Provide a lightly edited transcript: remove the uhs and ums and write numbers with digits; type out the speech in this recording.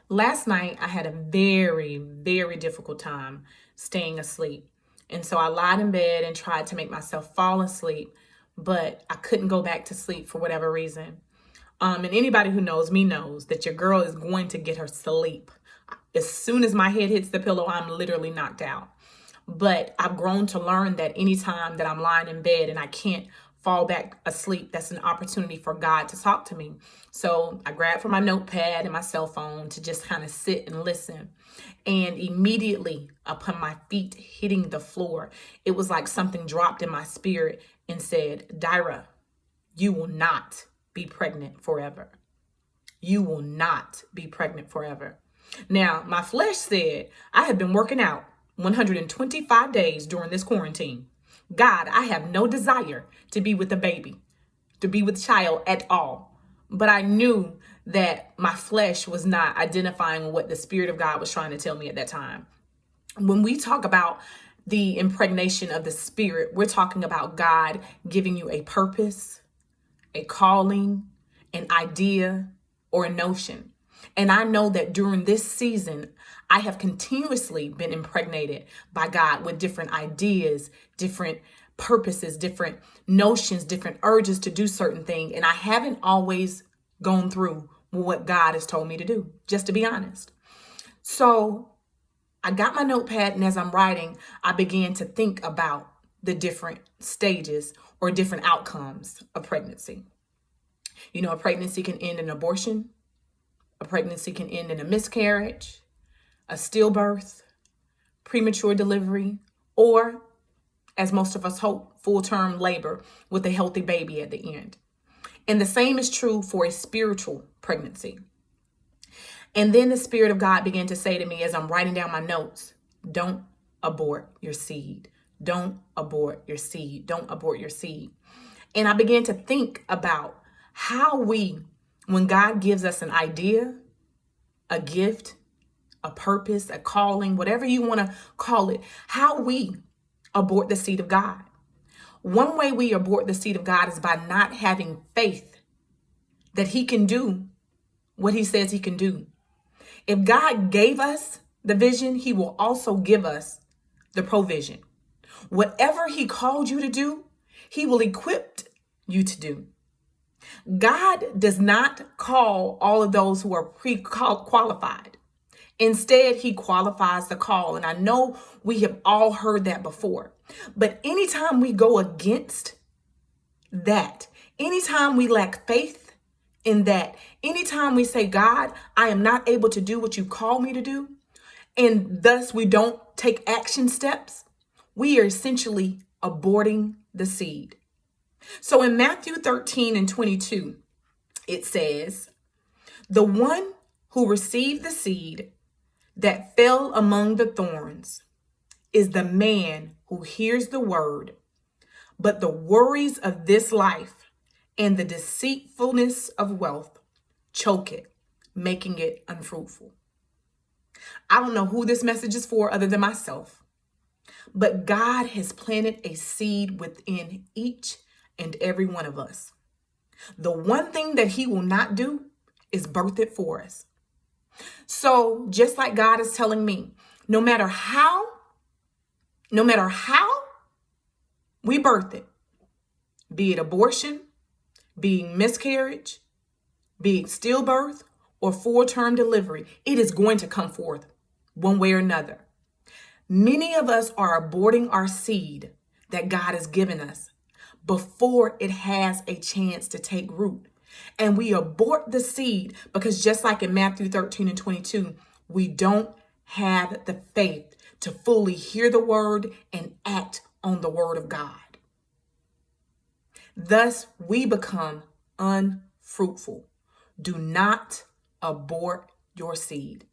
Last night, I had a very, very difficult time staying asleep. And so I lied in bed and tried to make myself fall asleep, but I couldn't go back to sleep for whatever reason. And anybody who knows me knows that your girl is going to get her sleep. As soon as my head hits the pillow, I'm literally knocked out. But I've grown to learn that anytime that I'm lying in bed and I can't fall back asleep, that's an opportunity for God to talk to me. So I grabbed for my notepad and my cell phone to just kind of sit and listen. And immediately upon my feet hitting the floor, it was like something dropped in my spirit and said, Dyra, you will not be pregnant forever. You will not be pregnant forever. Now, my flesh said, I have been working out 125 days during this quarantine. God, I have no desire to be with a baby, to be with child at all. But I knew that my flesh was not identifying what the Spirit of God was trying to tell me at that time. When we talk about the impregnation of the Spirit, we're talking about God giving you a purpose, a calling, an idea, or a notion. And I know that during this season, I have continuously been impregnated by God with different ideas, different purposes, different notions, different urges to do certain things. And I haven't always gone through what God has told me to do, just to be honest. So I got my notepad, and as I'm writing, I began to think about the different stages or different outcomes of pregnancy. You know, a pregnancy can end in abortion. A pregnancy can end in a miscarriage, a stillbirth, premature delivery, or, as most of us hope, full-term labor with a healthy baby at the end. And the same is true for a spiritual pregnancy. And then the Spirit of God began to say to me as I'm writing down my notes, don't abort your seed. Don't abort your seed. Don't abort your seed. And I began to think about how when God gives us an idea, a gift, a purpose, a calling, whatever you want to call it, how we abort the seed of God. One way we abort the seed of God is by not having faith that He can do what He says He can do. If God gave us the vision, He will also give us the provision. Whatever He called you to do, He will equip you to do. God does not call all of those who are pre-qualified. Instead, He qualifies the call. And I know we have all heard that before. But anytime we go against that, anytime we lack faith in that, anytime we say, God, I am not able to do what you call me to do, and thus we don't take action steps, we are essentially aborting the seed. So in Matthew 13:22, it says, the one who received the seed that fell among the thorns is the man who hears the word, but the worries of this life and the deceitfulness of wealth choke it, making it unfruitful. I don't know who this message is for other than myself, but God has planted a seed within each and every one of us. The one thing that He will not do is birth it for us. So just like God is telling me, no matter how we birth it, be it abortion, being miscarriage, being stillbirth, or full-term delivery, it is going to come forth one way or another. Many of us are aborting our seed that God has given us before it has a chance to take root. And we abort the seed because just like in Matthew 13:22, we don't have the faith to fully hear the word and act on the word of God. Thus, we become unfruitful. Do not abort your seed.